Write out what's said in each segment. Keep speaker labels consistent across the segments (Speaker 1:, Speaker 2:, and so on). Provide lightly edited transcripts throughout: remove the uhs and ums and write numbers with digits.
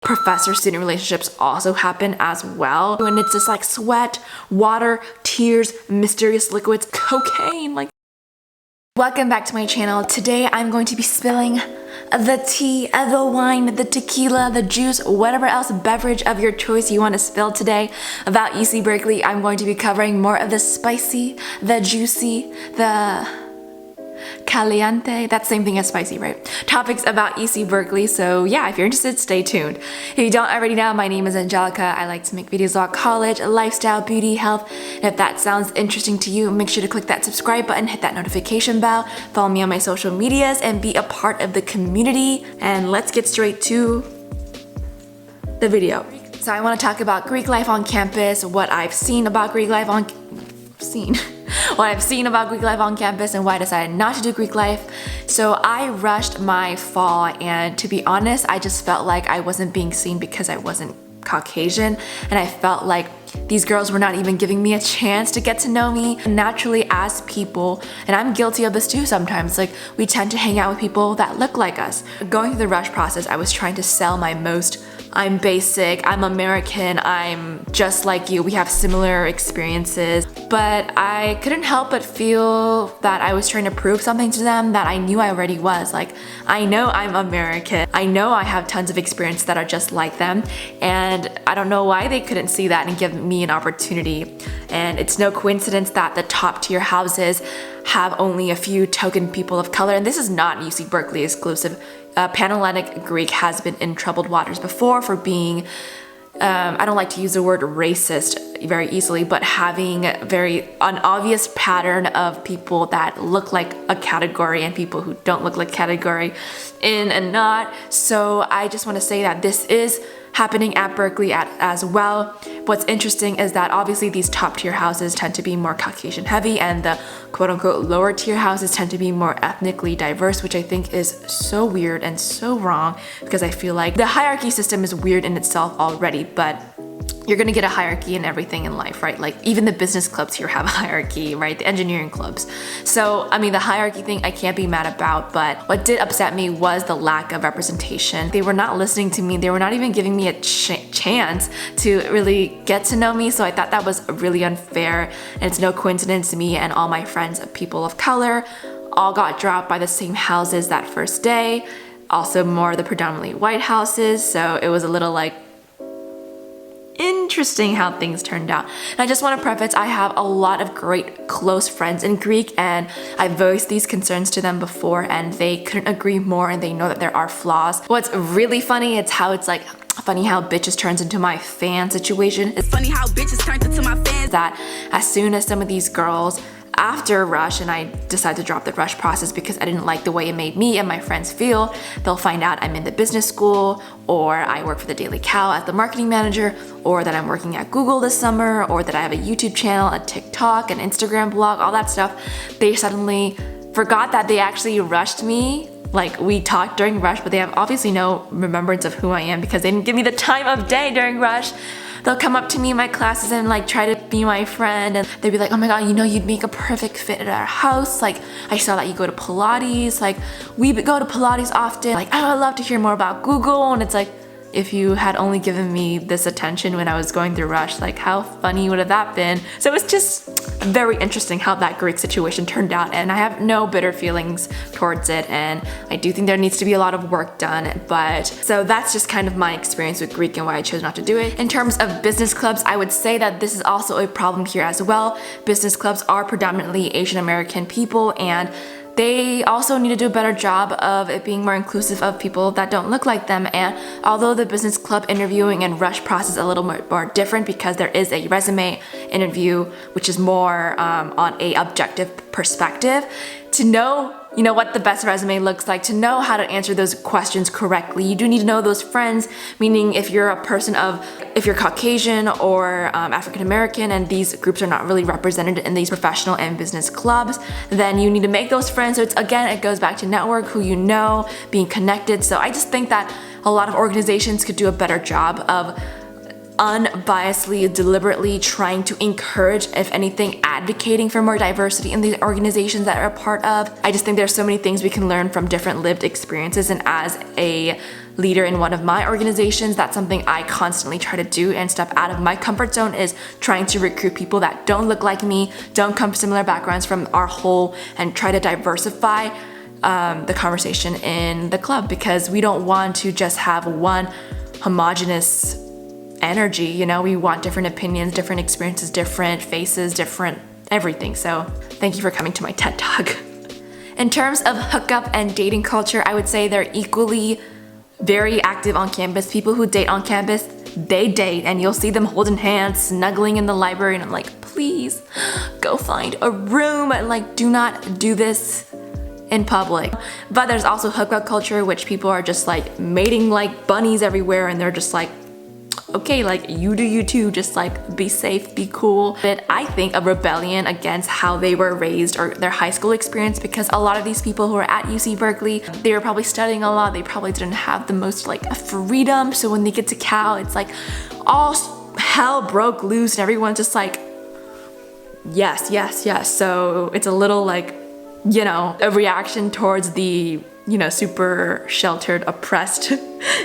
Speaker 1: professor-student relationships also happen as well. And it's just like sweat, water, tears, mysterious liquids, cocaine, like. Welcome back to my channel. Today I'm going to be spilling the tea, the wine, the tequila, the juice, whatever else beverage of your choice you want to spill today about UC Berkeley. I'm going to be covering more of the spicy, the juicy, the caliente, that's the same thing as spicy, right? Topics about UC Berkeley. So yeah, if you're interested, stay tuned. If you don't already know, my name is Angelica. I like to make videos about college, lifestyle, beauty, health. And if that sounds interesting to you, make sure to click that subscribe button, hit that notification bell, follow me on my social medias, and be a part of the community. And let's get straight to the video. So I want to talk about Greek life on campus, what I've seen about Greek life on campus and why I decided not to do Greek life. So I rushed my fall, and to be honest, I just felt like I wasn't being seen because I wasn't Caucasian, and I felt like these girls were not even giving me a chance to get to know me. Naturally, as people, and I'm guilty of this too sometimes, like we tend to hang out with people that look like us. Going through the rush process, I was trying to sell my most I'm basic, I'm American, I'm just like you, we have similar experiences. But I couldn't help but feel that I was trying to prove something to them that I knew I already was. Like, I know I'm American, I know I have tons of experience that are just like them, and I don't know why they couldn't see that and give me an opportunity. And it's no coincidence that the top tier houses have only a few token people of color, and this is not UC Berkeley exclusive. Panhellenic Greek has been in troubled waters before for being, I don't like to use the word racist very easily, but having an obvious pattern of people that look like a category and people who don't look like category in and not. So I just want to say that this is happening at Berkeley as well. What's interesting is that obviously these top tier houses tend to be more Caucasian heavy, and the quote unquote lower tier houses tend to be more ethnically diverse, which I think is so weird and so wrong, because I feel like the hierarchy system is weird in itself already, but you're gonna get a hierarchy in everything in life, right? Like even the business clubs here have a hierarchy, right? The engineering clubs. So, I mean, the hierarchy thing I can't be mad about, but what did upset me was the lack of representation. They were not listening to me. They were not even giving me a chance to really get to know me. So I thought that was really unfair. And it's no coincidence me and all my friends of people of color all got dropped by the same houses that first day. Also more of the predominantly white houses. So it was a little like, interesting how things turned out. And I just want to preface, I have a lot of great close friends in Greek, and I voiced these concerns to them before, and they couldn't agree more, and they know that there are flaws. What's really funny, it's how it's like, funny how bitches turns into my fan situation. It's funny how bitches turns into my fans. That as soon as some of these girls after rush, and I decided to drop the rush process because I didn't like the way it made me and my friends feel, they'll find out I'm in the business school, or I work for the Daily Cow as the marketing manager, or that I'm working at Google this summer, or that I have a YouTube channel, a TikTok, an Instagram blog, all that stuff. They suddenly forgot that they actually rushed me. Like, we talked during rush, but they have obviously no remembrance of who I am because they didn't give me the time of day during rush. They'll come up to me in my classes and like try to be my friend, and they'd be like, oh my god, you know, you'd make a perfect fit at our house. Like, I saw that you go to Pilates. Like, we go to Pilates often. Like, I would love to hear more about Google. And it's like, if you had only given me this attention when I was going through rush, like how funny would have that been? So it's just very interesting how that Greek situation turned out, and I have no bitter feelings towards it, and I do think there needs to be a lot of work done. But so that's just kind of my experience with Greek and why I chose not to do it. In terms of business clubs, I would say that this is also a problem here as well. Business clubs are predominantly Asian American people, and they also need to do a better job of it being more inclusive of people that don't look like them. And although the business club interviewing and rush process is a little more different because there is a resume interview, which is more on a objective perspective, to know what the best resume looks like, to know how to answer those questions correctly, you do need to know those friends, meaning if you're Caucasian or African American and these groups are not really represented in these professional and business clubs, then you need to make those friends. So it goes back to network, who you know, being connected. So I just think that a lot of organizations could do a better job of unbiasedly, deliberately trying to encourage, if anything, advocating for more diversity in the organizations that are a part of. I just think there's so many things we can learn from different lived experiences, and as a leader in one of my organizations, that's something I constantly try to do and step out of my comfort zone, is trying to recruit people that don't look like me, don't come from similar backgrounds from our whole, and try to diversify the conversation in the club, because we don't want to just have one homogenous energy, you know, we want different opinions, different experiences, different faces, different everything. So thank you for coming to my TED Talk. In terms of hookup and dating culture, I would say they're equally very active on campus. People who date on campus, they date, and you'll see them holding hands, snuggling in the library, and I'm like, please go find a room, and like, do not do this in public. But there's also hookup culture, which people are just like mating like bunnies everywhere, and they're just like, okay, like you do you too, just like be safe, be cool. But I think a rebellion against how they were raised or their high school experience, because a lot of these people who are at UC Berkeley, they were probably studying a lot, they probably didn't have the most like freedom, so when they get to Cal, it's like all hell broke loose and everyone's just like, yes, yes, yes. So it's a little like, you know, a reaction towards the, you know, super sheltered, oppressed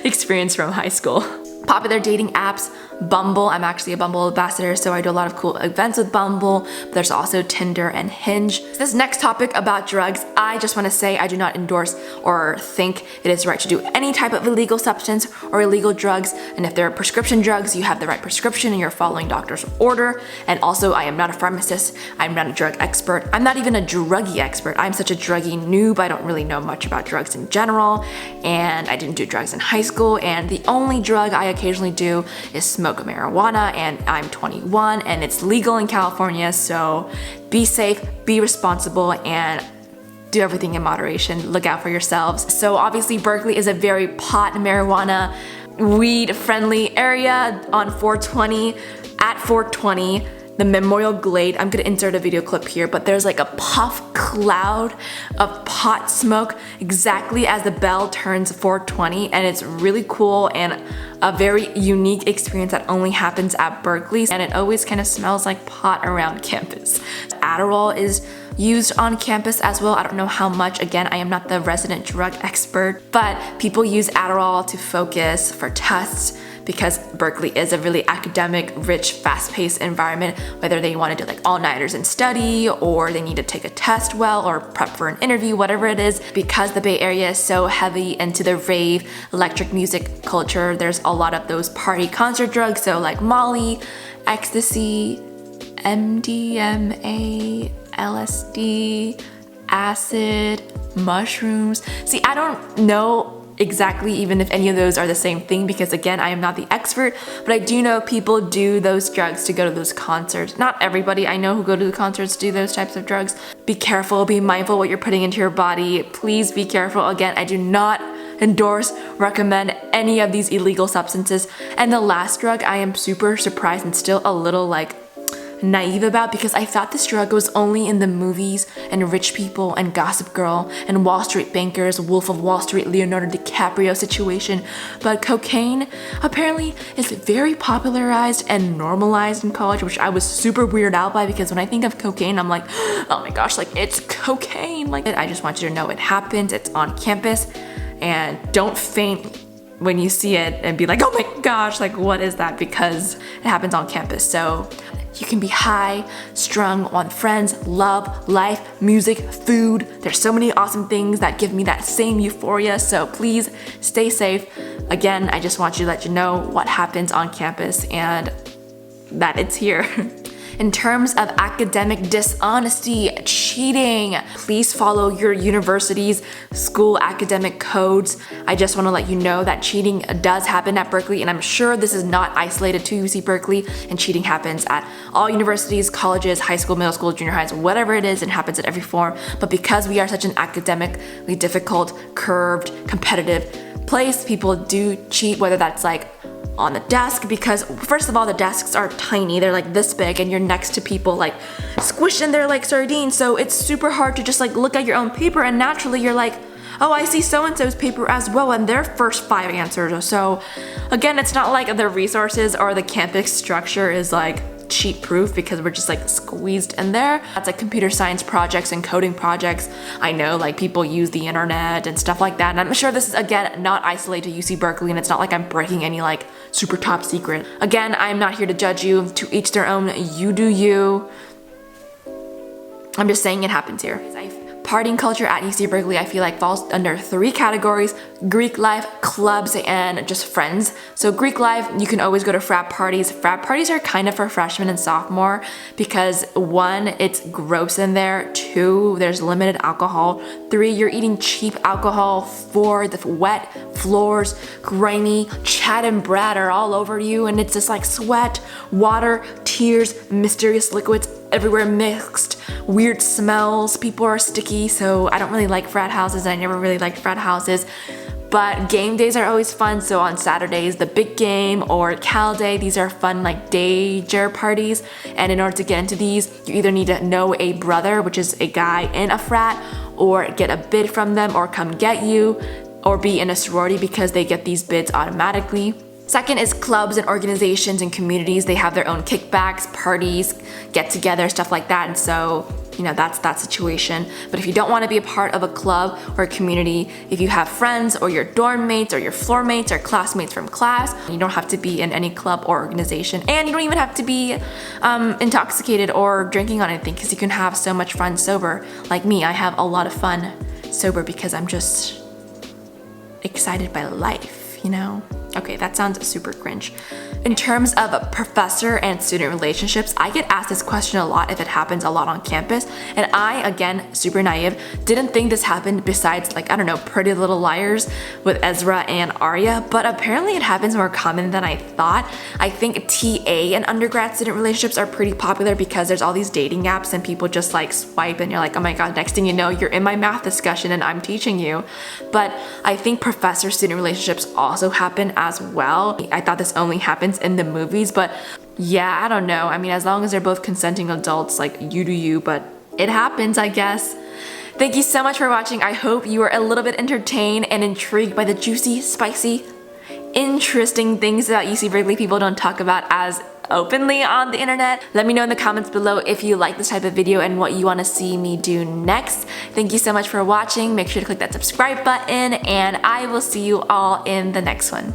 Speaker 1: experience from high school. Popular dating apps, Bumble. I'm actually a Bumble ambassador, so I do a lot of cool events with Bumble. But there's also Tinder and Hinge. This next topic about drugs, I just want to say I do not endorse or think it is right to do any type of illegal substance or illegal drugs. And if they're prescription drugs, you have the right prescription and you're following doctor's order. And also, I am not a pharmacist. I'm not a drug expert. I'm not even a druggie expert. I'm such a druggie noob. I don't really know much about drugs in general. And I didn't do drugs in high school. And the only drug I occasionally do is smoke marijuana, and I'm 21 and it's legal in California, so be safe, be responsible, and do everything in moderation. Look out for yourselves. So obviously Berkeley is a very pot, marijuana, weed friendly area on 420. At 420, the Memorial Glade, I'm gonna insert a video clip here, but there's like a puff cloud of pot smoke exactly as the bell turns 420, and it's really cool and a very unique experience that only happens at Berkeley, and it always kind of smells like pot around campus. Adderall is used on campus as well. I don't know how much, again, I am not the resident drug expert, but people use Adderall to focus for tests, because Berkeley is a really academic, rich, fast-paced environment, whether they want to do like all-nighters and study, or they need to take a test well, or prep for an interview, whatever it is. Because the Bay Area is so heavy into the rave, electric music culture, there's a lot of those party concert drugs, so like Molly, ecstasy, MDMA, LSD, acid, mushrooms. See, I don't know exactly even if any of those are the same thing, because again, I am not the expert, but I do know people do those drugs to go to those concerts. Not everybody I know who go to the concerts do those types of drugs. Be careful, be mindful what you're putting into your body. Please be careful. Again, I do not endorse, recommend any of these illegal substances. And the last drug I am super surprised and still a little like naive about, because I thought this drug was only in the movies and rich people and Gossip Girl and Wall Street bankers, Wolf of Wall Street, Leonardo DiCaprio situation. But cocaine apparently is very popularized and normalized in college, which I was super weirded out by, because when I think of cocaine, I'm like, oh my gosh, like it's cocaine. Like, I just want you to know it happens, it's on campus, and don't faint when you see it and be like, oh my gosh, like what is that? Because it happens on campus. So you can be high, strung on friends, love, life, music, food. There's so many awesome things that give me that same euphoria, so please stay safe. Again, I just want you to let you know what happens on campus and that it's here. In terms of academic dishonesty, cheating, please follow your university's school academic codes. I just want to let you know that cheating does happen at Berkeley, and I'm sure this is not isolated to UC Berkeley, and cheating happens at all universities, colleges, high school, middle school, junior highs, whatever it is, it happens at every form. But because we are such an academically difficult, curved, competitive place, people do cheat, whether that's like on the desk, because first of all, the desks are tiny, they're like this big, and you're next to people like squished in there like sardines, so it's super hard to just like look at your own paper, and naturally you're like, oh, I see so-and-so's paper as well and their first 5 answers. So again, it's not like the resources or the campus structure is like cheat proof because we're just like squeezed in there. That's like computer science projects and coding projects. I know like people use the internet and stuff like that, and I'm sure this is again not isolated to UC Berkeley, and it's not like I'm breaking any like super top secret. Again, I'm not here to judge you, to each their own, you do you. I'm just saying it happens here. Partying culture at UC Berkeley, I feel like falls under 3 categories: Greek life, clubs, and just friends. So Greek life, you can always go to frat parties. Frat parties are kind of for freshmen and sophomore because 1, it's gross in there, 2, there's limited alcohol, 3, you're eating cheap alcohol, 4, the wet floors, grimy, Chad and Brad are all over you, and it's just like sweat, water, tears, mysterious liquids everywhere mixed, weird smells, people are sticky, so I don't really like frat houses. I never really liked frat houses. But game days are always fun, so on Saturdays, the big game or Cal Day, these are fun like danger parties. And in order to get into these, you either need to know a brother, which is a guy in a frat, or get a bid from them or come get you, or be in a sorority because they get these bids automatically. Second is clubs and organizations and communities. They have their own kickbacks, parties, get-together, stuff like that. And so, you know, that's that situation. But if you don't want to be a part of a club or a community, if you have friends or your dorm mates or your floor mates or classmates from class, you don't have to be in any club or organization. And you don't even have to be intoxicated or drinking on anything, because you can have so much fun sober. Like me, I have a lot of fun sober because I'm just excited by life, you know? Okay, that sounds super cringe. In terms of professor and student relationships, I get asked this question a lot if it happens a lot on campus, and I, again, super naive, didn't think this happened besides like, I don't know, Pretty Little Liars with Ezra and Arya, but apparently it happens more common than I thought. I think TA and undergrad student relationships are pretty popular because there's all these dating apps and people just like swipe and you're like, oh my god, next thing you know, you're in my math discussion and I'm teaching you. But I think professor-student relationships also happen as well. I thought this only happens in the movies, but yeah, I don't know. I mean, as long as they're both consenting adults, like you do you, but it happens, I guess. Thank you so much for watching. I hope you are a little bit entertained and intrigued by the juicy, spicy, interesting things that UC Berkeley people don't talk about as openly on the internet. Let me know in the comments below if you like this type of video and what you want to see me do next. Thank you so much for watching. Make sure to click that subscribe button, and I will see you all in the next one.